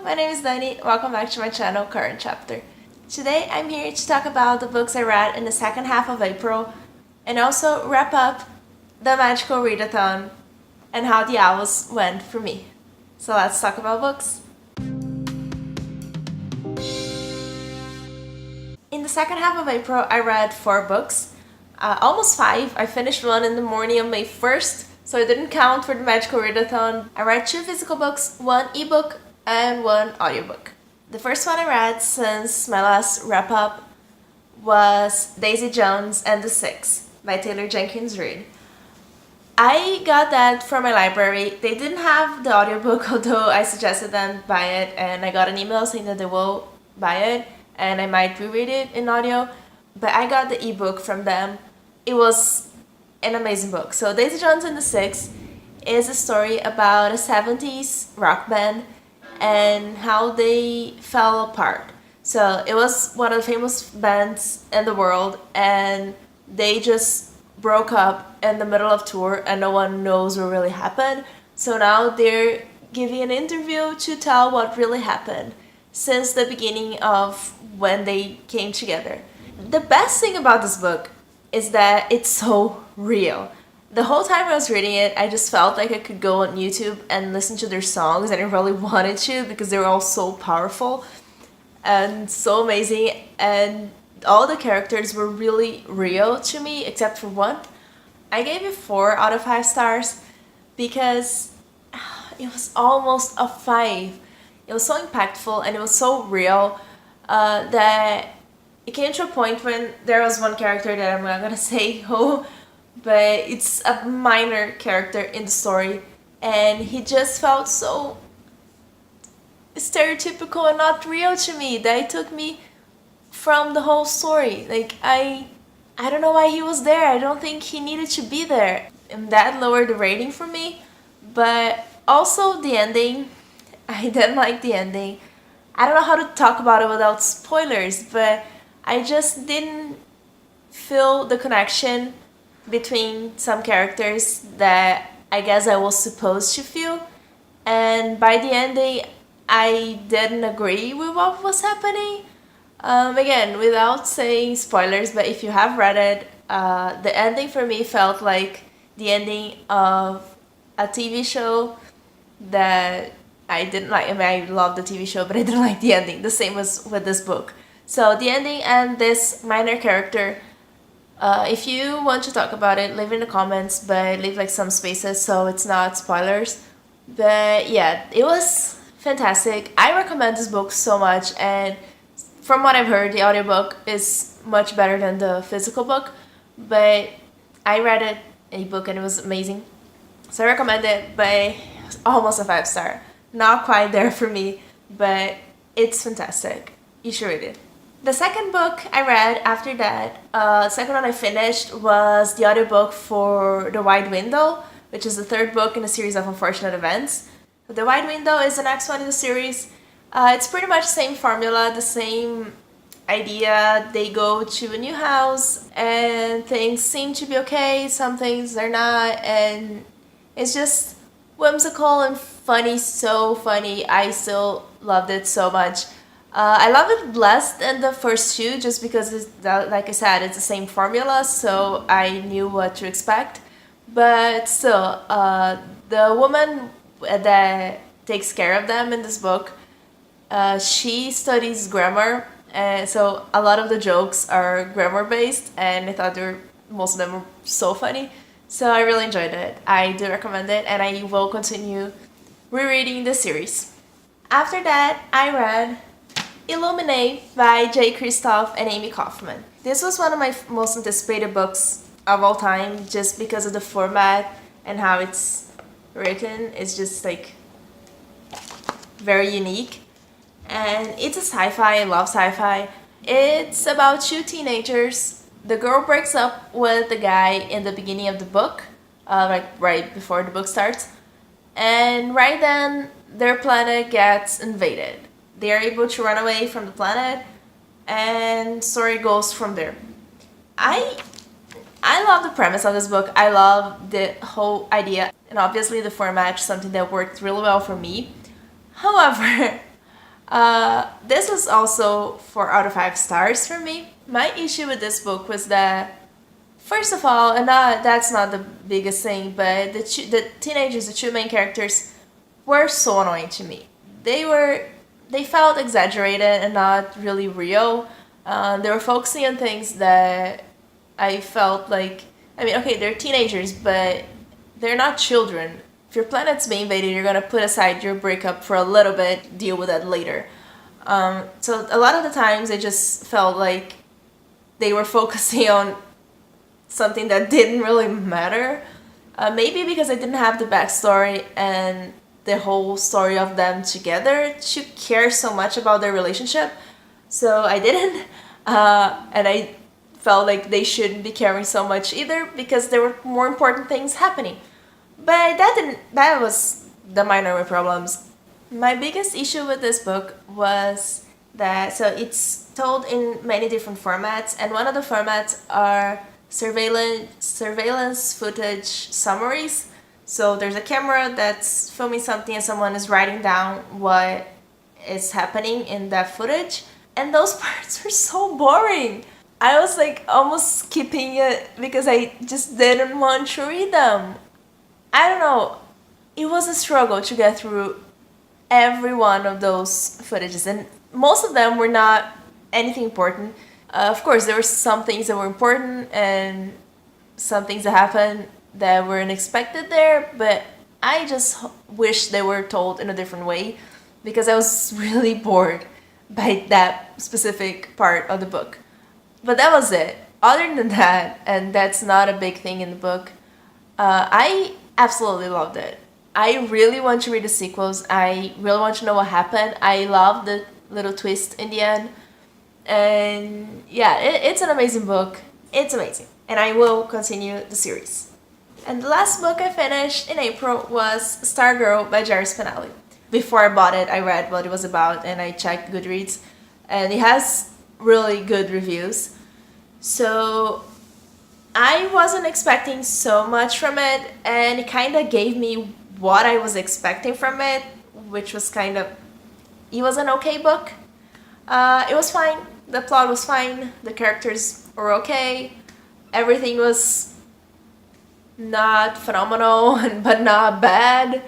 my name is Dani. Welcome back to my channel, Current Chapter. Today I'm here to talk about the books I read in the second half of April and also wrap up the Magical Readathon and how the OWLs went for me. So let's talk about books. In the second half of April, I read 4 books, almost 5. I finished one in the morning of May 1st, so it didn't count for the Magical Readathon. I read 2 physical books, 1 ebook, and 1 audiobook. The first one I read since my last wrap-up was Daisy Jones and the Six by Taylor Jenkins Reid. I got that from my library. They didn't have the audiobook, although I suggested them buy it, and I got an email saying that they will buy it and I might reread it in audio, but I got the ebook from them. It was an amazing book. So Daisy Jones and the Six is a story about a 70s rock band and how they fell apart. So it was one of the famous bands in the world and they just broke up in the middle of tour and no one knows what really happened. So now they're giving an interview to tell what really happened since the beginning of when they came together. The best thing about this book is that it's so real. The whole time I was reading it, I just felt like I could go on YouTube and listen to their songs, and I really wanted to because they were all so powerful and so amazing, and all the characters were really real to me except for one. I gave it 4 out of 5 stars because it was almost a 5. It was so impactful and it was so real that it came to a point when there was one character that I'm not gonna say who, but it's a minor character in the story, and he just felt so stereotypical and not real to me that it took me from the whole story. Like, I don't know why he was there. I don't think he needed to be there, and that lowered the rating for me. But also the ending, I didn't like the ending. I don't know how to talk about it without spoilers, but I just didn't feel the connection between some characters that I guess I was supposed to feel. And by the ending, I didn't agree with what was happening. Again, without saying spoilers, but if you have read it, the ending for me felt like the ending of a TV show that I didn't like. I mean, I loved the TV show, but I didn't like the ending. The same was with this book. So the ending and this minor character, if you want to talk about it, leave in the comments, but leave like some spaces so it's not spoilers. But yeah, it was fantastic. I recommend this book so much, and from what I've heard, the audiobook is much better than the physical book, but I read it in ebook and it was amazing. So I recommend it, but it's almost a 5-star. Not quite there for me, but it's fantastic. You should read it. The second book I read after that, the second one I finished, was the audiobook for The Wide Window, which is the 3rd book in a series of unfortunate events. The Wide Window is the next one in the series. It's pretty much the same formula, the same idea. They go to a new house and things seem to be okay, some things are not, and it's just whimsical and funny, so funny. I still loved it so much. I love it less than the first 2 just because, like I said, it's the same formula, so I knew what to expect. But still, the woman that takes care of them in this book, she studies grammar, and so a lot of the jokes are grammar based, and I thought most of them were so funny. So I really enjoyed it. I do recommend it, and I will continue rereading the series. After that, I read Illuminae by Kristoff and Amie Kaufman. This was one of my most anticipated books of all time just because of the format and how it's written. It's just like very unique. And it's a sci-fi. I love sci-fi. It's about 2 teenagers. The girl breaks up with the guy in the beginning of the book, like right before the book starts. And right then, their planet gets invaded. They are able to run away from the planet, and story goes from there. I love the premise of this book. I love the whole idea, and obviously the format is something that worked really well for me. However, This was also 4 out of 5 stars for me. My issue with this book was that, first of all, and that's not the biggest thing, but the teenagers, the two main characters, were so annoying to me. They felt exaggerated and not really real. They were focusing on things that I felt like, I mean, okay, they're teenagers, but they're not children. If your planet's being invaded, you're gonna put aside your breakup for a little bit, deal with that later. So a lot of the times it just felt like they were focusing on something that didn't really matter. Maybe because I didn't have the backstory and the whole story of them together to care so much about their relationship. So I didn't. And I felt like they shouldn't be caring so much either because there were more important things happening. But that was the minor problems. My biggest issue with this book was that, so it's told in many different formats, and one of the formats are surveillance footage summaries. So there's a camera that's filming something and someone is writing down what is happening in that footage. And those parts were so boring. I was like almost skipping it because I just didn't want to read them. I don't know. It was a struggle to get through every one of those footages, and most of them were not anything important. Of course, there were some things that were important and some things that happened that were unexpected there, but I just wish they were told in a different way because I was really bored by that specific part of the book. But that was it. Other than that, and that's not a big thing in the book, I absolutely loved it. I really want to read the sequels. I really want to know what happened. I love the little twist in the end. And yeah, it's an amazing book. It's amazing. And I will continue the series. And the last book I finished in April was Stargirl by Jerry Spinelli. Before I bought it, I read what it was about and I checked Goodreads. And it has really good reviews. So I wasn't expecting so much from it, and it kind of gave me what I was expecting from it, which was it was an okay book. It was fine. The plot was fine. The characters were okay. Everything was not phenomenal, but not bad.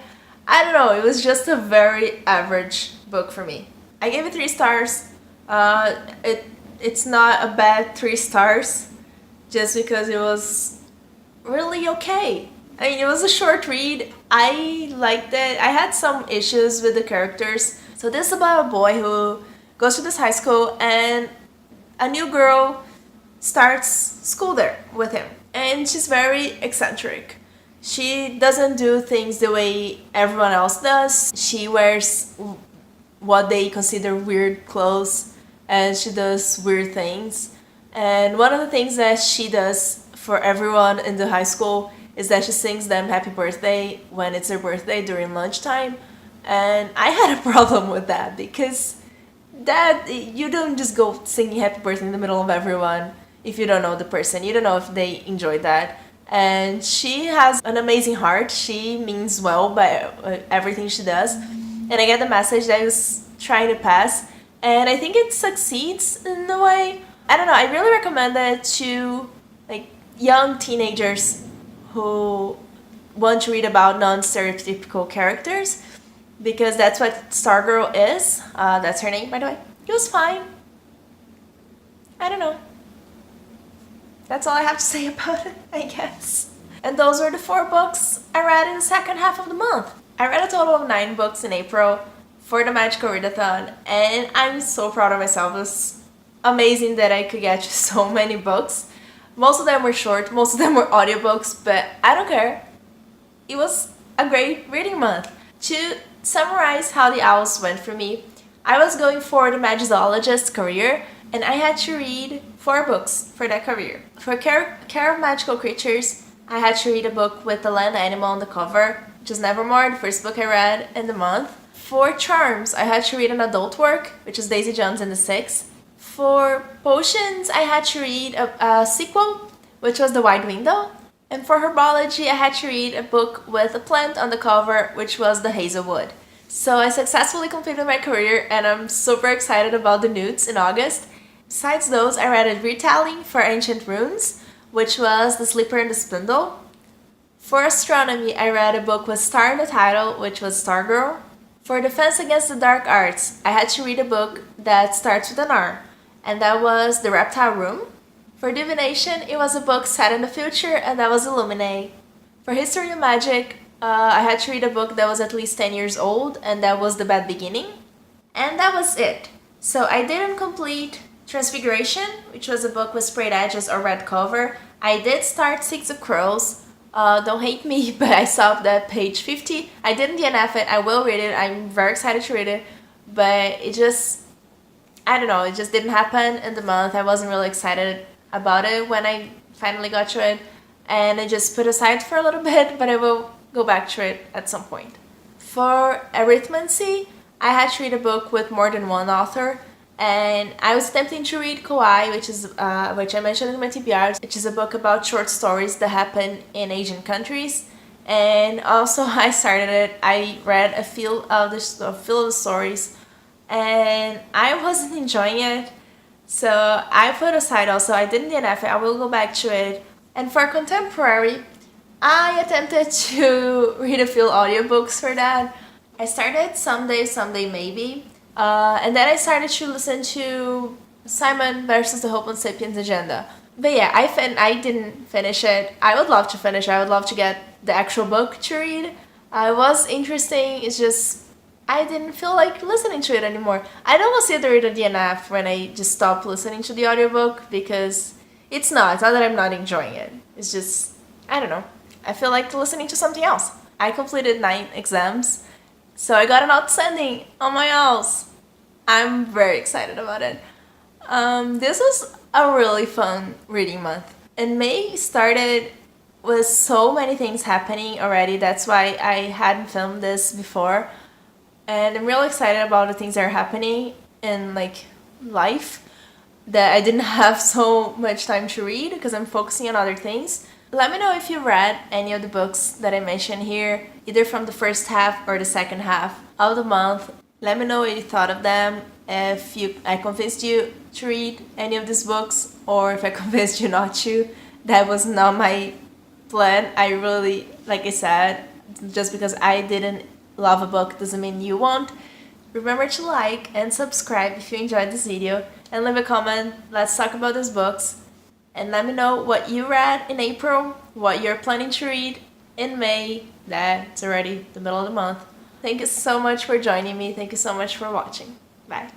I don't know. It was just a very average book for me. I gave it 3 stars. It's not a bad 3 stars, just because it was really okay. I mean, it was a short read. I liked it. I had some issues with the characters. So this is about a boy who goes to this high school and a new girl starts school there with him. And she's very eccentric. She doesn't do things the way everyone else does. She wears what they consider weird clothes and she does weird things. And one of the things that she does for everyone in the high school is that she sings them happy birthday when it's their birthday during lunchtime. And I had a problem with that because you don't just go singing happy birthday in the middle of everyone if you don't know the person. You don't know if they enjoyed that. And she has an amazing heart. She means well by everything she does. And I get the message that I was trying to pass. And I think it succeeds in a way. I don't know, I really recommend it to young teenagers who want to read about non-stereotypical characters, because that's what Stargirl is. That's her name, by the way. It was fine. I don't know. That's all I have to say about it, I guess. And those were the 4 books I read in the second half of the month. I read a total of 9 books in April for the Magical Readathon, and I'm so proud of myself. It was amazing that I could get to so many books. Most of them were short, most of them were audiobooks, but I don't care. It was a great reading month. To summarize how the OWLs went for me, I was going for the Magizologist career, and I had to read 4 books for that career. For Care of Magical Creatures, I had to read a book with the land animal on the cover, which is Nevermore, the first book I read in the month. For Charms, I had to read an adult work, which is Daisy Jones and the Six. For Potions, I had to read a sequel, which was The Wide Window. And for Herbology, I had to read a book with a plant on the cover, which was The Hazelwood. So I successfully completed my career and I'm super excited about the nudes in August. Besides those, I read a retelling for Ancient Runes, which was The Sleeper and the Spindle. For astronomy, I read a book with star in the title, which was Stargirl. For Defense Against the Dark Arts, I had to read a book that starts with an R, and that was The Reptile Room. For Divination, it was a book set in the future, and that was Illuminae. For History of Magic, I had to read a book that was at least 10 years old, and that was The Bad Beginning. And that was it. So I didn't complete Transfiguration, which was a book with sprayed edges or red cover. I did start Six of Crows. Don't hate me, but I stopped at page 50. I didn't DNF it. I will read it. I'm very excited to read it. But it just, I don't know, it just didn't happen in the month. I wasn't really excited about it when I finally got to it. And I just put aside for a little bit, but I will go back to it at some point. For Arithmancy, I had to read a book with more than one author. And I was attempting to read Kawaii, which I mentioned in my TBRs, which is a book about short stories that happen in Asian countries. And also I started it. I read a few of the stories, and I wasn't enjoying it. So I put aside also. I didn't DNF it. I will go back to it. And for contemporary, I attempted to read a few audiobooks for that. I started Someday Maybe. And then I started to listen to Simon versus the Homo Sapiens Agenda. But yeah, I didn't finish it. I would love to finish it. I would love to get the actual book to read. It was interesting. It's just, I didn't feel like listening to it anymore. I don't consider it a DNF when I just stopped listening to the audiobook, because it's not that I'm not enjoying it. It's just, I don't know. I feel like listening to something else. I completed 9 exams, so I got an outstanding on my OWLs. I'm very excited about it. This was a really fun reading month. And May started with so many things happening already. That's why I hadn't filmed this before. And I'm really excited about the things that are happening in life that I didn't have so much time to read because I'm focusing on other things. Let me know if you read any of the books that I mentioned here, either from the first half or the second half of the month. Let me know what you thought of them, if I convinced you to read any of these books, or if I convinced you not to. That was not my plan. I really, like I said, just because I didn't love a book doesn't mean you won't. Remember to like and subscribe if you enjoyed this video, and leave a comment. Let's talk about these books. And let me know what you read in April, what you're planning to read in May. That's already the middle of the month. Thank you so much for joining me. Thank you so much for watching. Bye.